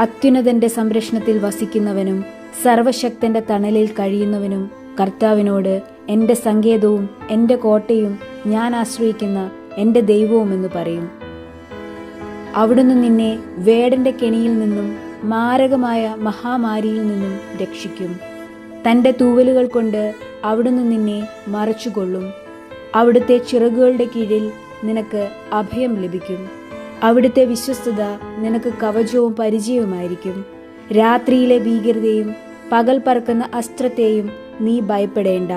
അത്യുന്നതന്റെ സംരക്ഷണത്തിൽ വസിക്കുന്നവനും സർവശക്തന്റെ തണലിൽ കഴിയുന്നവനും കർത്താവിനോട്, എൻ്റെ സങ്കേതവും എൻ്റെ കോട്ടയും ഞാൻ ആശ്രയിക്കുന്ന എൻ്റെ ദൈവവുമെന്ന് പറയും. അവിടുന്ന് നിന്നെ വേടന്റെ കെണിയിൽ നിന്നും മാരകമായ മഹാമാരിയിൽ നിന്നും രക്ഷിക്കും. തൻ്റെ തൂവലുകൾ കൊണ്ട് അവിടുന്ന് നിന്നെ മറച്ചുകൊള്ളും. അവിടുത്തെ ചിറകുകളുടെ കീഴിൽ നിനക്ക് അഭയം ലഭിക്കും. അവിടുത്തെ വിശ്വസ്തത നിനക്ക് കവചവും പരിചയവുമായിരിക്കും. രാത്രിയിലെ ഭീകരതയും പകൽ പറക്കുന്ന അസ്ത്രത്തെയും നീ ഭയപ്പെടേണ്ട.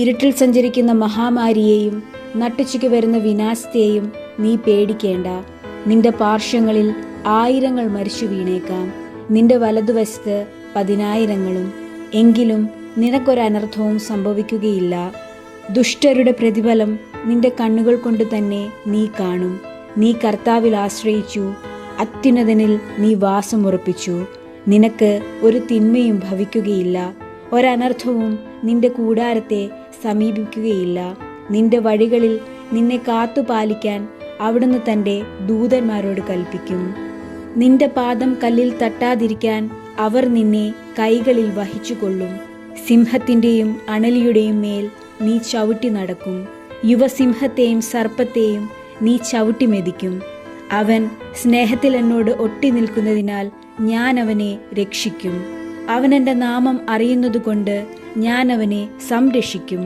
ഇരുട്ടിൽ സഞ്ചരിക്കുന്ന മഹാമാരിയെയും നട്ടുച്ചയ്ക്ക് വരുന്ന വിനാശത്തെയും നീ പേടിക്കേണ്ട. നിന്റെ പാർശ്വങ്ങളിൽ 1000 മരിച്ചു വീണേക്കാം, നിന്റെ വലതുവശത്ത് 10,000. എങ്കിലും നിനക്കൊരനർത്ഥവും സംഭവിക്കുകയില്ല. ദുഷ്ടരുടെ പ്രതിഫലം നിന്റെ കണ്ണുകൾ കൊണ്ട് തന്നെ നീ കാണും. നീ കർത്താവിൽ ആശ്രയിച്ചു, അത്യുന്നതനിൽ നീ വാസമുറപ്പിച്ചു. നിനക്ക് ഒരു തിന്മയും ഭവിക്കുകയില്ല, ഒരനർത്ഥവും നിന്റെ കൂടാരത്തെ സമീപിക്കുകയില്ല. നിന്റെ വഴികളിൽ നിന്നെ കാത്തുപാലിക്കാൻ അവിടുന്ന് തൻ്റെ ദൂതന്മാരോട് കൽപ്പിക്കും. നിന്റെ പാദം കല്ലിൽ തട്ടാതിരിക്കാൻ അവർ നിന്നെ കൈകളിൽ വഹിച്ചുകൊള്ളും. സിംഹത്തിൻ്റെയും അണലിയുടെയും മേൽ നീ ചവിട്ടി നടക്കും. യുവസിംഹത്തെയും സർപ്പത്തെയും നീ ചവിട്ടി മെതിക്കും. അവൻ സ്നേഹത്തിൽ എന്നോട് ഒട്ടി നിൽക്കുന്നതിനാൽ ഞാൻ അവനെ രക്ഷിക്കും. അവൻ എൻ്റെ നാമം അറിയുന്നതുകൊണ്ട് ഞാൻ അവനെ സംരക്ഷിക്കും.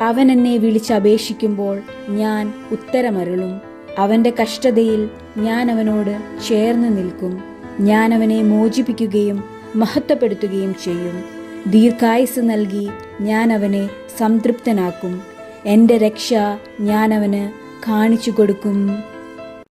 അവൻ എന്നെ വിളിച്ചപേക്ഷിക്കുമ്പോൾ ഞാൻ ഉത്തരമരുളും. അവൻ്റെ കഷ്ടതയിൽ ഞാൻ അവനോട് ചേർന്ന് നിൽക്കും. ഞാൻ അവനെ മോചിപ്പിക്കുകയും മഹത്വപ്പെടുത്തുകയും ചെയ്യും. ദീർഘായുസ് നൽകി ഞാൻ അവനെ സംതൃപ്തനാക്കും. എൻ്റെ രക്ഷ ഞാൻ അവന് കാണിച്ചു കൊടുക്കും.